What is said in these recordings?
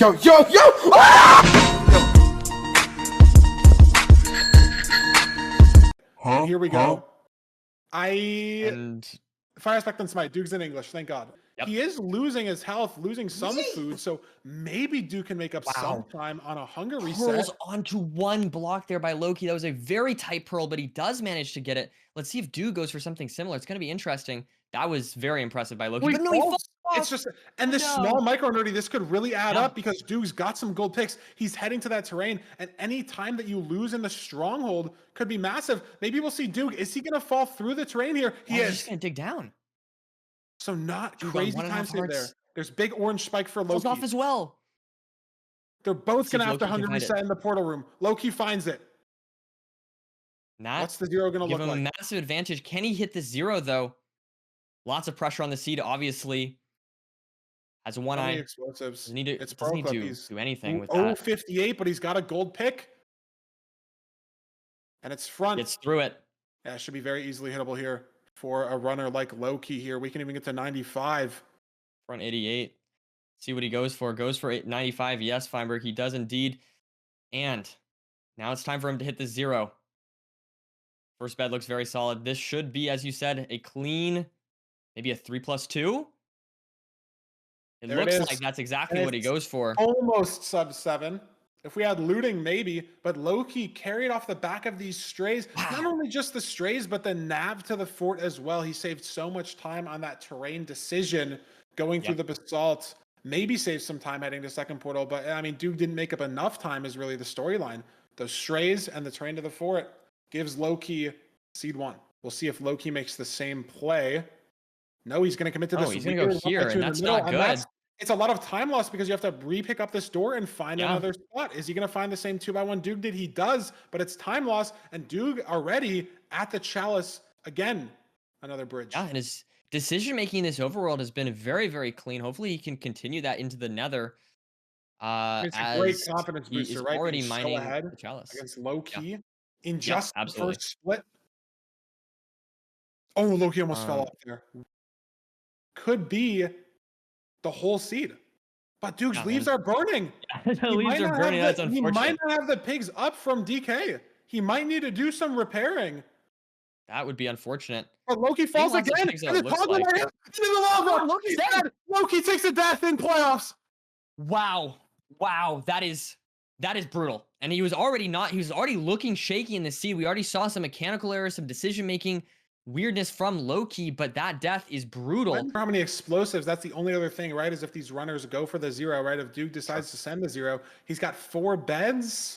Yo, yo, yo! Ah! Huh? Here we go. And Fire Spect and Smite. Duke's in English, thank God. Yep. He is losing his health, losing some food, so maybe Duke can make up some time on a hunger reset. Pearls onto one block there by Loki. That was a very tight Pearl, but he does manage to get it. Let's see if Duke goes for something similar. It's going to be interesting. That was very impressive by Loki. Well, but no, he falls off. It's just, and this small micro nerdy, this could really add up because Duke's got some gold picks. He's heading to that terrain, and any time that you lose in the stronghold could be massive. Maybe we'll see Duke. Is he going to fall through the terrain here? He is. He's just going to dig down. So not crazy time save there. There's big orange spike for Loki. Falls off as well. They're both going to have to 100 reset in the portal room. Loki finds it. What's the zero going to look like? Give him a massive advantage. Can he hit the zero, though? Lots of pressure on the seed, obviously. Has a one eye. Explosives. Doesn't need to do anything with that. 058, but he's got a gold pick. And it's front. Gets through it. Yeah, it should be very easily hittable here for a runner like Loki here. We can even get to 95. Front 88. See what he goes for. Goes for 95. Yes, Feinberg. He does indeed. And now it's time for him to hit the zero. First bed looks very solid. This should be, as you said, a clean, maybe a 3+2. It looks like that's exactly what he goes for. Almost sub 7. If we had looting, maybe. But Loki carried off the back of these strays. Wow. Not only just the strays, but the nav to the fort as well. He saved so much time on that terrain decision going through the basalt. Maybe saved some time heading to second portal. But, I mean, Duke didn't make up enough time is really the storyline. Those strays and the terrain to the fort gives Loki seed 1. We'll see if Loki makes the same play. No, he's going to commit to this. He's going to go here, and that's not good. It's a lot of time loss because you have to re-pick up this door and find another spot. Is he going to find the same 2x1 Duke did? He does, but it's time loss, and Duke already at the chalice again. Another bridge. Yeah, and his decision-making in this overworld has been very, very clean. Hopefully, he can continue that into the nether. It's a great confidence booster, right? Already mining the chalice against Loki in just the first split. Oh, Loki almost fell off there. Could be the whole seed, but Duke's leaves are burning. Leaves are burning. That's unfortunate. He might not have the pigs up from DK. He might need to do some repairing. That would be unfortunate. But Loki falls again. Loki's dead. Loki takes a death in playoffs. Wow, that is brutal. And he was already looking shaky in the seed. We already saw some mechanical errors, some decision making weirdness from Loki, but that death is brutal. How many explosives? That's the only other thing, right? Is if these runners go for the zero, right? If Duke decides to send the zero, he's got 4 beds.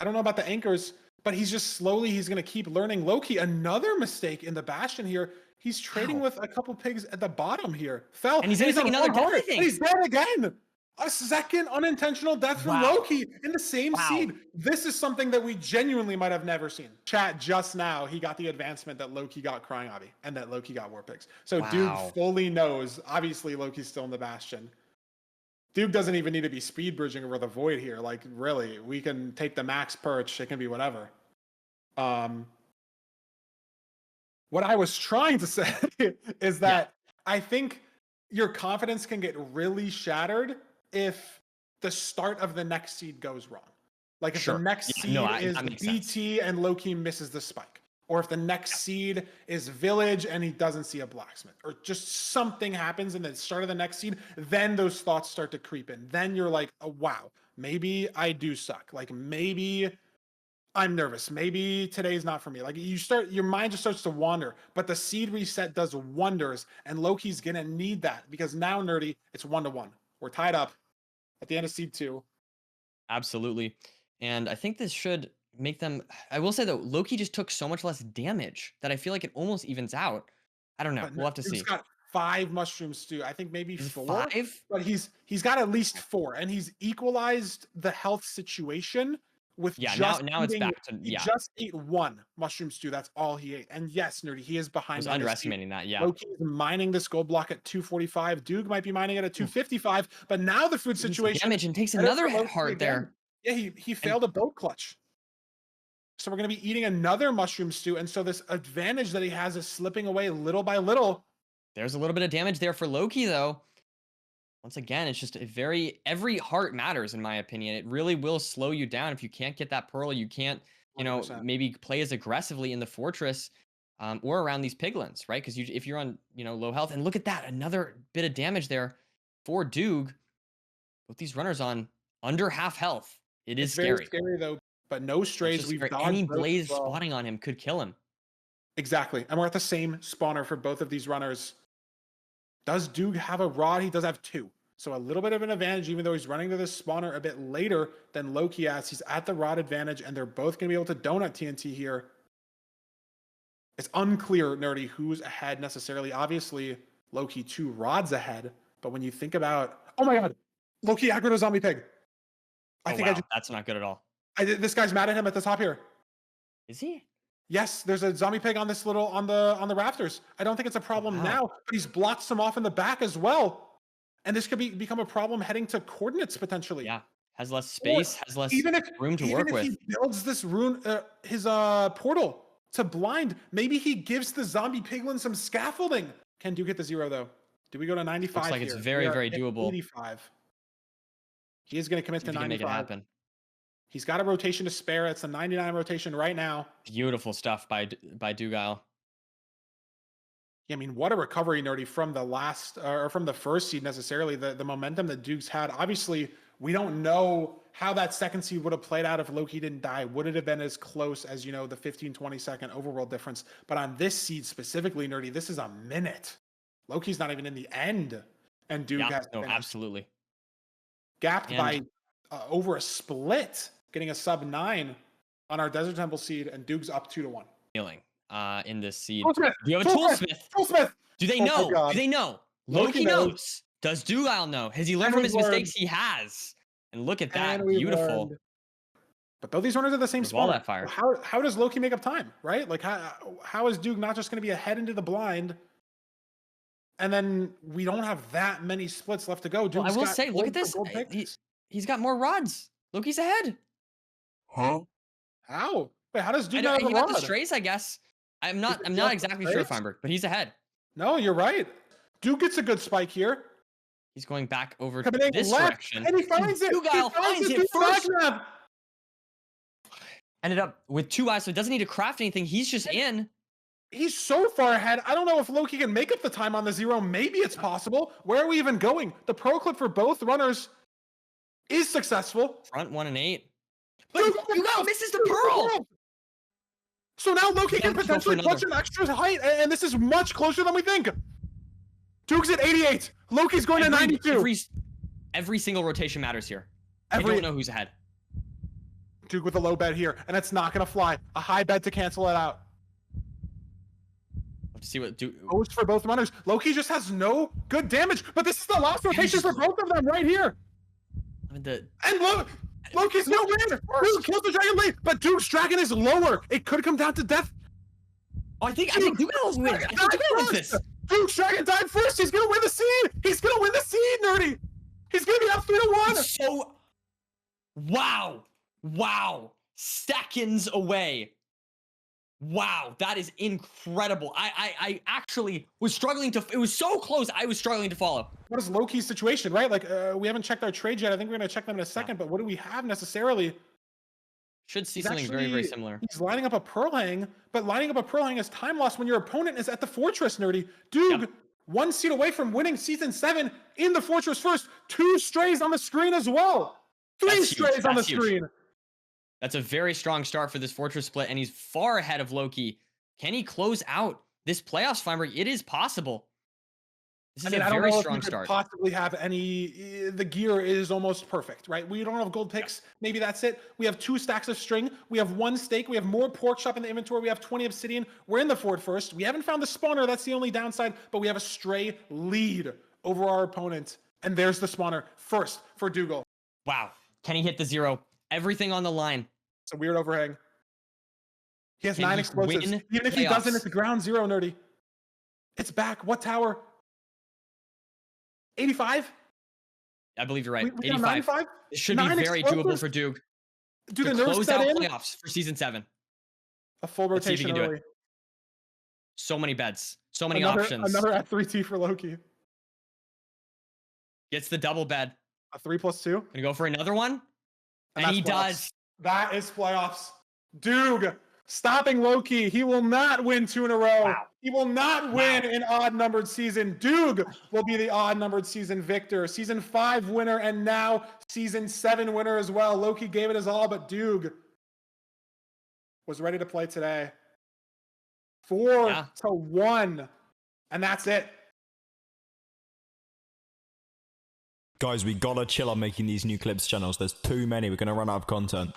I don't know about the anchors, but he's going to keep learning. Loki, another mistake in the Bastion here. He's trading with a couple pigs at the bottom here. Fell. And he's going to take another death, I think. And he's dead again. A second unintentional death from Loki in the same seed. This is something that we genuinely might have never seen. Chat just now, he got the advancement that Loki got Crying Obby and that Loki got War Pigs. So Duke fully knows. Obviously, Loki's still in the Bastion. Duke doesn't even need to be speed bridging over the Void here. Like, really, we can take the max perch. It can be whatever. What I was trying to say is that I think your confidence can get really shattered if the start of the next seed goes wrong. Like if the next seed is BT and Loki misses the spike. Or if the next seed is Village and he doesn't see a blacksmith. Or just something happens in the start of the next seed, then those thoughts start to creep in. Then you're like, oh, wow, maybe I do suck. Like maybe I'm nervous. Maybe today's not for me. Like your mind just starts to wander. But the seed reset does wonders. And Loki's going to need that because now, Nerdy, it's 1-1. We're tied up at the end of seed 2. Absolutely. And I think this should make them. I will say, though, Loki just took so much less damage that I feel like it almost evens out. I don't know. We'll have to see. He's got 5 mushrooms, too. I think maybe 4. 5? But he's got at least 4. And he's equalized the health situation. Now it's back to He just ate 1 mushroom stew. That's all he ate. And yes, Nerdy, he is behind. I was underestimating that. Yeah. Loki is mining this gold block at 245. Duke might be mining it at 255. But now the food situation damage and takes another heart there. Yeah, he failed a boat clutch. So we're gonna be eating another mushroom stew. And so this advantage that he has is slipping away little by little. There's a little bit of damage there for Loki, though. Once again, it's just a every heart matters in my opinion. It really will slow you down if you can't get that pearl. You can't, 100%. maybe play as aggressively in the fortress or around these piglins, right? Because if you're on, low health, and look at that, another bit of damage there for Doog with these runners on under half health. It is It's very scary. scary though, but no It's strays. just We've scary. dodged Any those as blaze well. spotting on him could kill him. Exactly. And we're at the same spawner for both of these runners. Does Doog have a rod? He does have two. So a little bit of an advantage, even though he's running to this spawner a bit later than Loki has. He's at the rod advantage, and they're both going to be able to donut TNT here. It's unclear, Nerdy, who's ahead necessarily. Obviously, Loki 2 rods ahead. But when you think about, oh my God, Loki aggroed a zombie pig. I think Wow, that's not good at all. this guy's mad at him at the top here. Is he? Yes, there's a zombie pig on this little on the rafters. I don't think it's a problem Wow. now, but he's blocked some off in the back as well. And this could become a problem heading to coordinates potentially. Yeah, has less space, has less room to work with. Even if he builds this rune, his portal to blind, maybe he gives the zombie piglin some scaffolding. Can Duke get the 0 though? Do we go to 95? Looks like here? it's very, very doable. 85. He is going to commit to 95. Make it happen. He's got a rotation to spare. It's a 99 rotation right now. Beautiful stuff by Dugile. Yeah, I mean, what a recovery, Nerdy, from the last or from the first seed necessarily. The momentum that Dukes had. Obviously, we don't know how that second seed would have played out if Loki didn't die. Would it have been as close as, the 15-20 second overworld difference? But on this seed specifically, Nerdy, this is a minute. Loki's not even in the end, and Duke has absolutely gapped by over a split, getting a sub 9 on our Desert Temple seed, and Duke's up 2-1. Healing in this seed. Toolsmith, Do you have a Toolsmith? Toolsmith. Do they know? Do they know? Loki knows. Does Dugile know? Has he learned from his mistakes? He has. And look at that. Beautiful. But both these runners are the same spot. That fire. How does Loki make up time, right? Like, how is Duke not just going to be ahead into the blind? And then we don't have that many splits left to go. Well, I will say, look at this. He's got more rods. Loki's ahead. Huh? How? Wait, how does Duke not have a rod? He got the strays, I guess. I'm not exactly sure, Feinberg, but he's ahead. No, you're right. Duke gets a good spike here. He's going back over this direction. And he finds it. Dugile finds it first. Ended up with 2 eyes, so he doesn't need to craft anything. He's just in. He's so far ahead. I don't know if Loki can make up the time on the 0. Maybe it's possible. Where are we even going? The pro clip for both runners is successful. Front 1 and 8. But Dugile misses the pearl. So now Loki can potentially clutch an extra height, and this is much closer than we think. Duke's at 88. Loki's going to 92. Every single rotation matters here. I don't know who's ahead. Duke with a low bet here, and it's not going to fly. A high bet to cancel it out. Let's see what Duke goes for both runners. Loki just has no good damage, but this is the last rotation for both of them right here. And Loki's no win. Duke kills the dragon late, but Duke's dragon is lower. It could come down to death. Oh, I think Dugile's wins. I think Dugile wins this. Duke's dragon died first. He's gonna win the seed. He's gonna win the seed, Nerdy. He's gonna be up 3-1. So, wow, seconds away. Wow, that is incredible. I actually was struggling to. It was so close. I was struggling to follow. What is Loki's situation, right? Like, we haven't checked our trades yet. I think we're gonna check them in a second. But what do we have necessarily? Should see something very, very similar. He's lining up a pearl hang, but lining up a pearl hang is time loss when your opponent is at the fortress, Nerdy. Dude, 1 seed away from winning season 7 in the fortress first. 2 strays on the screen as well. 3 strays on the screen. That's a very strong start for this fortress split, and he's far ahead of Loki. Can he close out this playoffs, Feinberg? It is possible. This is a very strong start. Possibly have any. The gear is almost perfect, right? We don't have gold picks. Maybe that's it. We have 2 stacks of string. We have 1 steak. We have more pork chop in the inventory. We have 20 obsidian. We're in the fort first. We haven't found the spawner. That's the only downside. But we have a stray lead over our opponent. And there's the spawner first for Dougal. Wow. Can he hit the 0? Everything on the line. It's a weird overhang. He has 9 explosives. Even if he doesn't, it's a ground 0, Nerdy. It's back. What tower? 85? I believe you're right. We 85? It should be very doable for Duke. Do the nerfs set in? Playoffs for season 7. A full rotation early. So many beds. So many options. Another at 3T for Loki. Gets the double bed. A 3+2. Gonna go for another one. And he does. That is playoffs. Doog stopping Loki. He will not win 2 in a row. Wow. He will not win an odd-numbered season. Doog will be the odd-numbered season victor. Season 5 winner and now Season 7 winner as well. Loki gave it his all, but Doog was ready to play today. 4-1. And that's it. Guys, we gotta chill on making these new clips channels. There's too many. We're gonna run out of content.